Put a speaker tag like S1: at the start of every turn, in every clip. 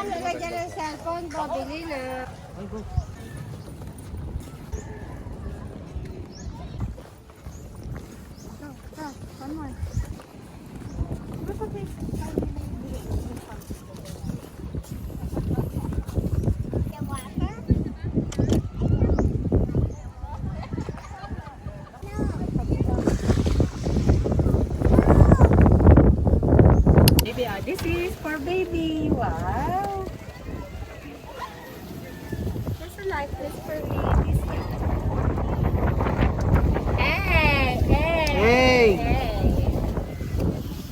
S1: Nalagyan ng cellphone, babili na. One more. This is for baby. Wow. There's a lifeless for babies. Hey! Hey!
S2: Hey!
S1: Hey!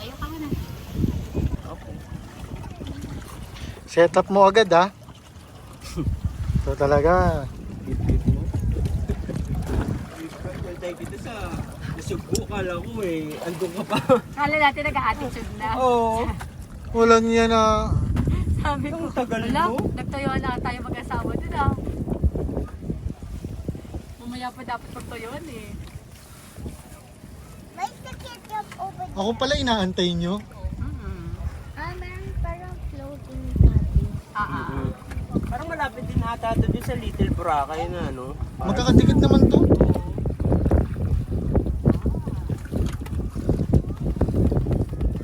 S1: Ayun ka muna.
S2: Set up mo agad ha. So talaga.
S3: Tayo kita sa Cebu, kala ko andun ka pa.
S1: Kala natin nag-attitude na.
S3: Oo.
S2: Wala niya na.
S1: Sabi ko,
S3: Ang tagal
S1: wala,
S3: mo.
S1: nagtuyuan na tayo mag-asawa dun ah. Mamaya pa dapat magtuyuan eh.
S2: Ako pala inaantay nyo.
S1: Meron parang floating natin.
S3: Parang malapit din ata doon sa Little Boracay na ano.
S2: Magkakadikit naman to.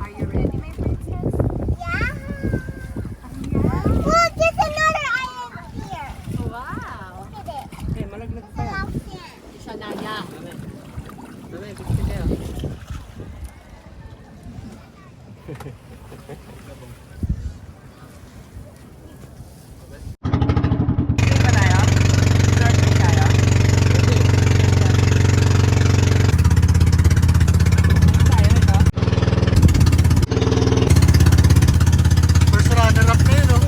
S1: Are you ready, my princess?
S4: Yeah.
S1: Yeah.
S4: Look, there's another island here.
S1: Wow.
S4: Look at it.
S3: Eh, malaglag
S4: It's
S3: pa.
S4: all sand.
S1: Isa na niya.
S3: Dami, gusto kayo.
S2: First runner up na yun oh.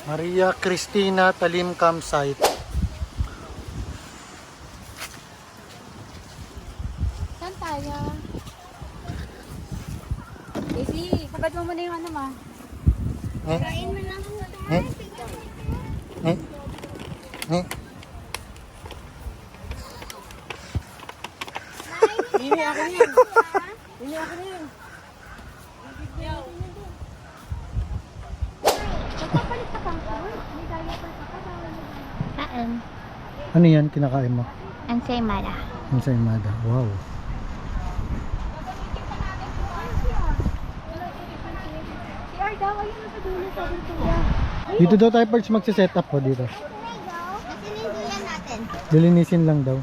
S2: Maria Cristina Talim Campsite.
S1: Saan tayo? Daisy, kabad mo muna yung ano ma.
S4: Kain mo lang ito.
S2: Eh? Eh? Eh?
S3: Ini ako niyan. Ini ako niyan.
S1: Magpapalit ka pang food? May diaper ka pa.
S4: Kain.
S2: Ano yan kinakain mo?
S4: Ensaymada.
S2: Ensaymada. Wow.
S1: Si Arda, ayun na sa dulo sa Ventura.
S2: Dito daw tayo first magsiset up po dito.
S4: Nasaan yung duyan natin?
S2: Lilinisin lang daw.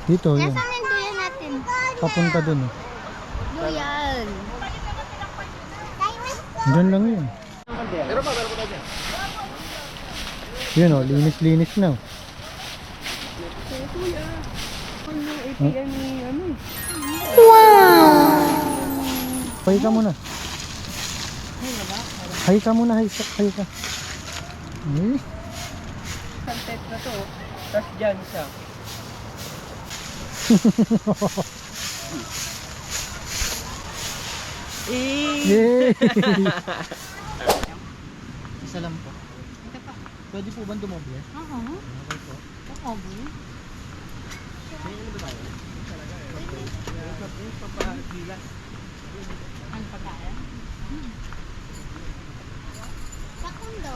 S2: Dito yun.
S4: Nasaan yung duyan natin?
S2: Papunta dun eh.
S4: Duyan.
S2: Diyan lang yun. Yun o, linis-linis na. Hay ka muna. Hay ka muna, hay ka. Eh,
S3: Sunset na to. Tapos dyan siya.
S2: yay! Isa lang po. Pwede po ba dumoble?
S1: Oo.
S2: Okay po.
S1: Oo. Ano pagkain?
S4: Pakundo.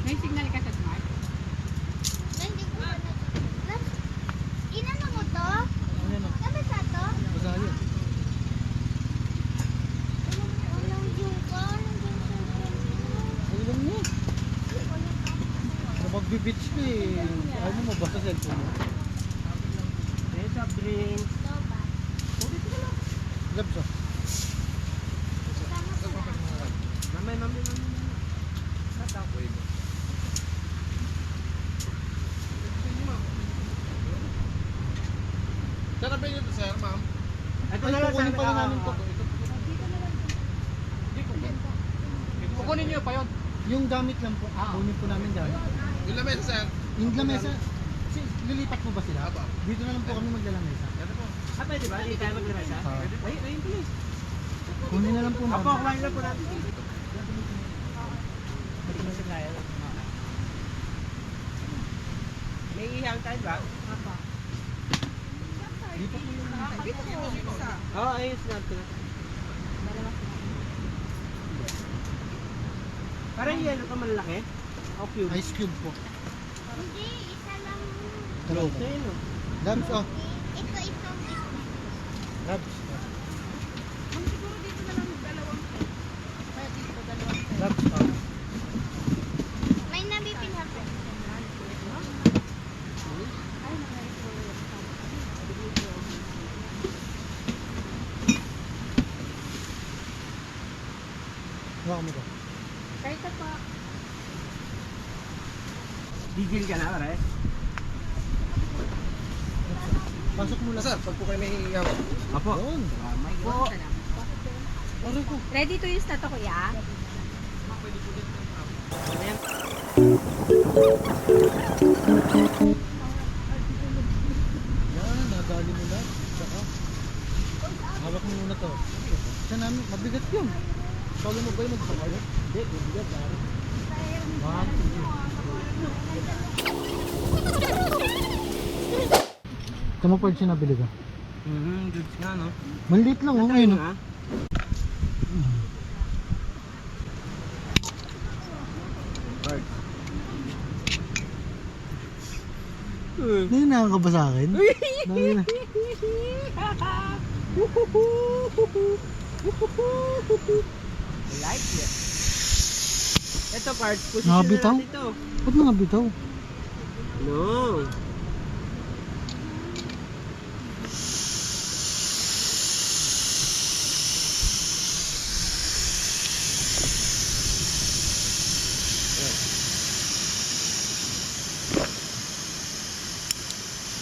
S1: May signal ka sa smart?
S4: Inano mo to?
S2: Ano na?
S4: Ano sa to?
S2: Masali.
S4: Walang juka.
S2: Alam niya. Kung magbe-beach ka eh. Ano mo basta cellphone mo?
S3: Eh, soft drink.
S2: Labs ah.
S3: Mamay. Tatapoy mo.
S2: Sarapin nyo to sir, ma'am.
S3: Ito
S2: Ay,
S3: na lang
S2: kukunin pala namin to.
S3: Kukunin niyo pa yun.
S2: Yung gamit lang po. Kunin po namin gamit.
S5: Yung lamesa, sir.
S2: Yung lamesa, lilipat po ba sila?
S5: Apo.
S2: Dito na lang po kami maglalamesa.
S3: Pwede ba? Hindi tayo maglamesa? Ayun, please.
S2: Kunin na lang po namin.
S3: kumain lang po natin. May ihang tayo ba?
S2: Lipat mo lang namin.
S3: Oo, ayun, sinabi ko na. Parang yellow ka malaki? O cube?
S2: Ice cube po.
S4: Hindi, isa lang.
S2: Hello.
S3: Ayun, no?
S2: Labs, oh.
S4: Ito.
S2: Labs.
S1: Siguro dito na lang dalawang set. Kaya dito dalawang set.
S2: Labs, oh.
S4: May nabipin ako.
S1: Ay, mga ito.
S2: Huwag mo ko.
S1: Kahit pa.
S3: Gigil ka na, pare?
S2: Pasok mo lang.
S5: Sir, pag po kayo may hawak.
S3: Apo.
S2: Doon.
S3: Po.
S2: Aray ko.
S1: Ready to use na to, kuya?
S2: Yan, nadali mo lang. Saka. Hawak mo muna to. Sa namin, mabigat yun. Kala mo ba yung magsakay? Hindi, mabigat. One, two. Ito mo pa yung sinabili ka?
S3: Goods nga, no?
S2: Maliit lang, oh. Ayun, oh.
S3: nga. Bird.
S2: Hindi nakakaba sa akin. Dahil na.
S3: I like it. Ito cards, position
S2: Nakabitaw?
S3: na natin ito.
S2: Ba't mga bitaw?
S3: No.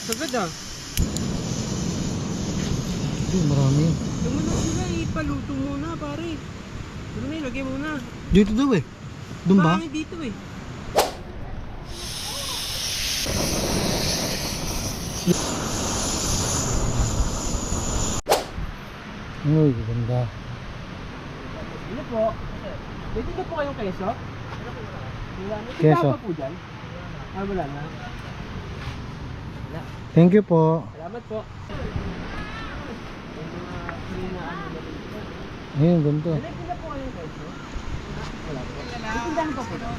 S3: Sagad ah.
S2: Hindi, marami yun.
S3: Yung muna sila, ipaluto muna pare. Doon na ilagay muna.
S2: Dito daw eh. Doon ba?
S3: Marami dito eh.
S2: Uy, ganda.
S3: Ano po? Dito na po kayong keso? Wala na.
S2: Keso.
S3: Iba pa po dyan? Ah, wala na. Wala.
S2: Thank you po.
S3: Salamat po. Yung mga free na ano na dito.
S2: Ayun, ganito.
S3: Dito na po kayong keso? Wala po. Itindahan pa po doon.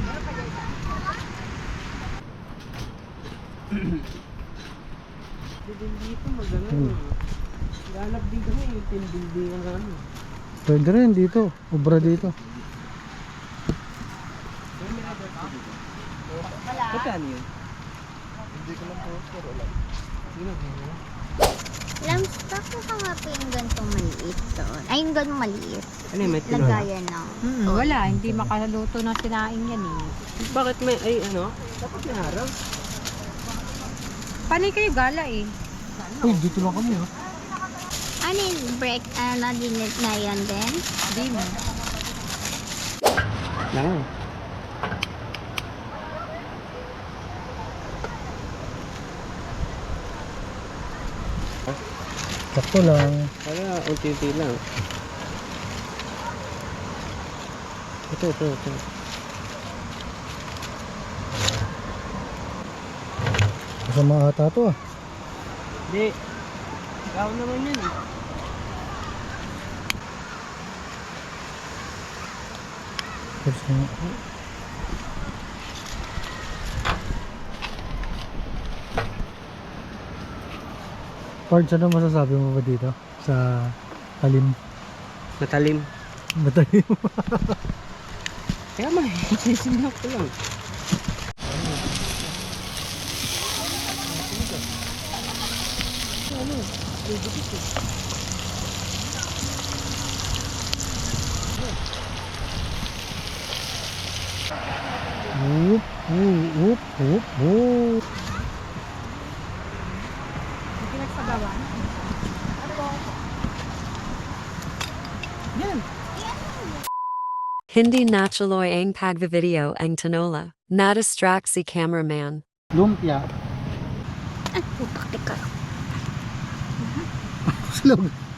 S3: Dito maganda. Ganap din kami yung team building ang ano.
S2: Pwede rin dito. Obra dito.
S3: Magkano yun?
S5: Hindi ko lang po, sir. Wala.
S4: Lams, bakit ka nga po yung ganitong maliit doon? Ay, yung ganitong maliit.
S3: Ano yung may tinola?
S4: Lagayan ng...
S1: Wala, hindi makaluto na sinaing yan eh.
S3: Bakit may, ay ano? Dapat may harang.
S1: Panay kayo gala eh.
S2: Uy, dito lang kami oh.
S4: Ano yung break, dinit na yan din?
S1: Hindi mo.
S3: Lang.
S2: Sakto lang.
S3: Wala, unti-unti lang. Ito.
S2: Masama ata to ah.
S3: Hindi. Ikaw naman yan eh.
S2: Tapos na. Pards, ano masasabi mo ba dito? Sa talim?
S3: Matalim.
S2: Matalim.
S3: Kaya mahihisisin ko lang.
S2: Whoop, whoop, whoop, whoop.
S1: Pinagsabawan.
S3: Yan.
S6: Hindi natuloy ang pagvivideo ang tinola. Na-distract si cameraman.
S2: Lumpia.
S4: Ay, pupakti ka.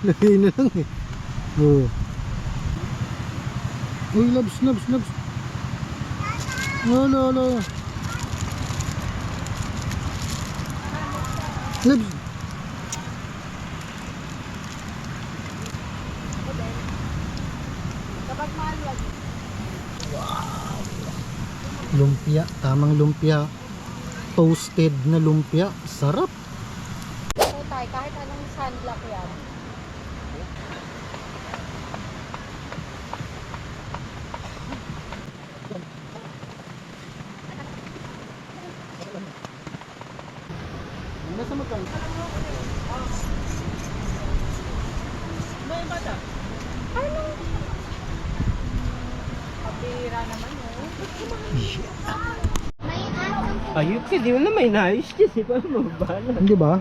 S2: Lagay na lang eh. Oh. Uy, labs. Wala. Labs.
S1: Kapag mahal wag.
S2: Lumpia, tamang lumpia. Toasted na lumpia. Sarap.
S1: Po tayo, kahit anong sunblock yan.
S2: Nasa magkano?
S3: May bata.
S1: Pabira naman oh.
S4: May asong po.
S3: Ayun ka, di mo na may nais kasi pa mabala.
S2: Hindi ba?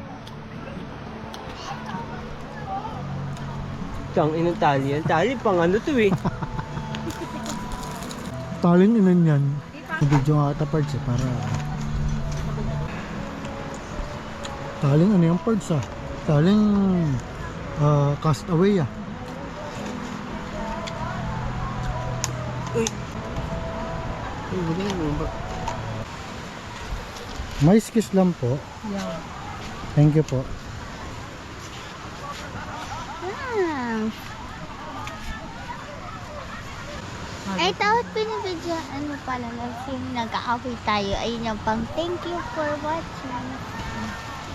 S3: Tang inang tali yan. Tali pang ano to eh.
S2: Talin inan yan. Video nga ata parts eh, para taling ano yung parts ah. Taling Castaway ah. May skis lang po.
S1: Yeah.
S2: Thank you po.
S4: Ay, tawag pinibidyo. Ano pala, yung nag-aaway tayo. Ayun yung pang thank you for watching.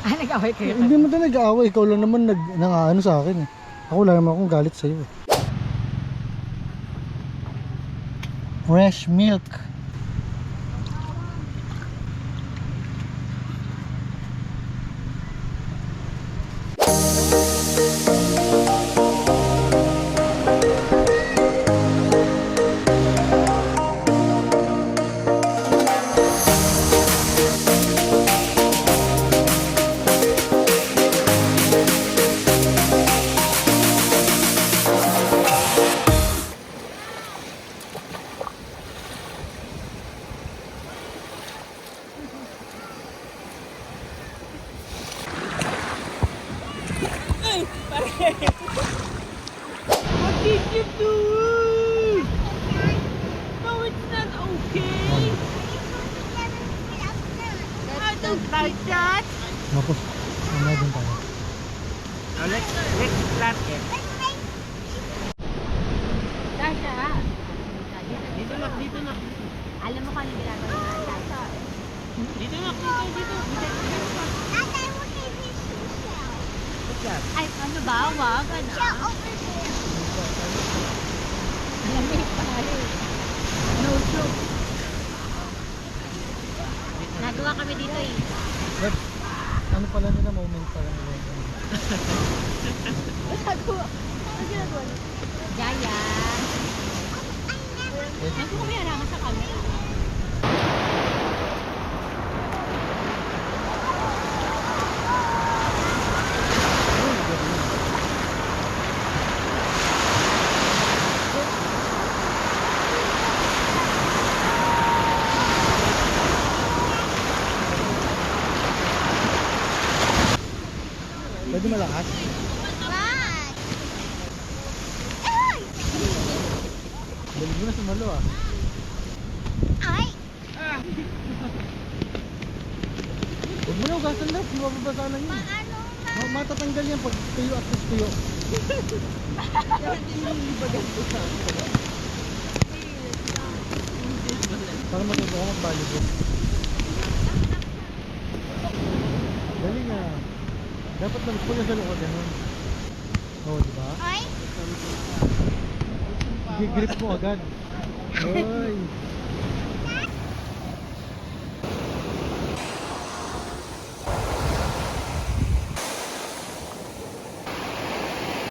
S1: Ah, nag-away kayo.
S2: Hindi mo din nag-aaway. Ikaw lang naman nang-ano sa akin eh. Ako lang naman akong galit sa'yo eh. Fresh milk.
S3: What did you do? No, it's not okay. I don't like that.
S2: Tapos, ano din tayo.
S3: Now let's clap it.
S1: Dasha.
S3: Dito na.
S1: Alam mo kung ano ginagawa ng Dasha.
S3: Dito na.
S1: Ay, ano ba? Wag, ano? Lamig pare. No joke. Nagawa kami dito eh.
S2: But, ano pala nila, moment pala nila.
S1: Nagawa. Ano ginagawa niyo? Jaya. Ano kami harangan sa camera?
S2: Pwede malakas?
S4: What?
S2: Dali mo na sumalo ah.
S4: Ay!
S2: Huwag mo na ugasan na, mababasa na yun.
S4: Paano na?
S2: Matatanggal yan pag tuyo at tuyo. Para matuto ko mag-volleyball. Dali na. Dapat nag-pull na sa loob ganun. Oo, di ba?
S4: Ay!
S2: Gigrip mo agad. Oy!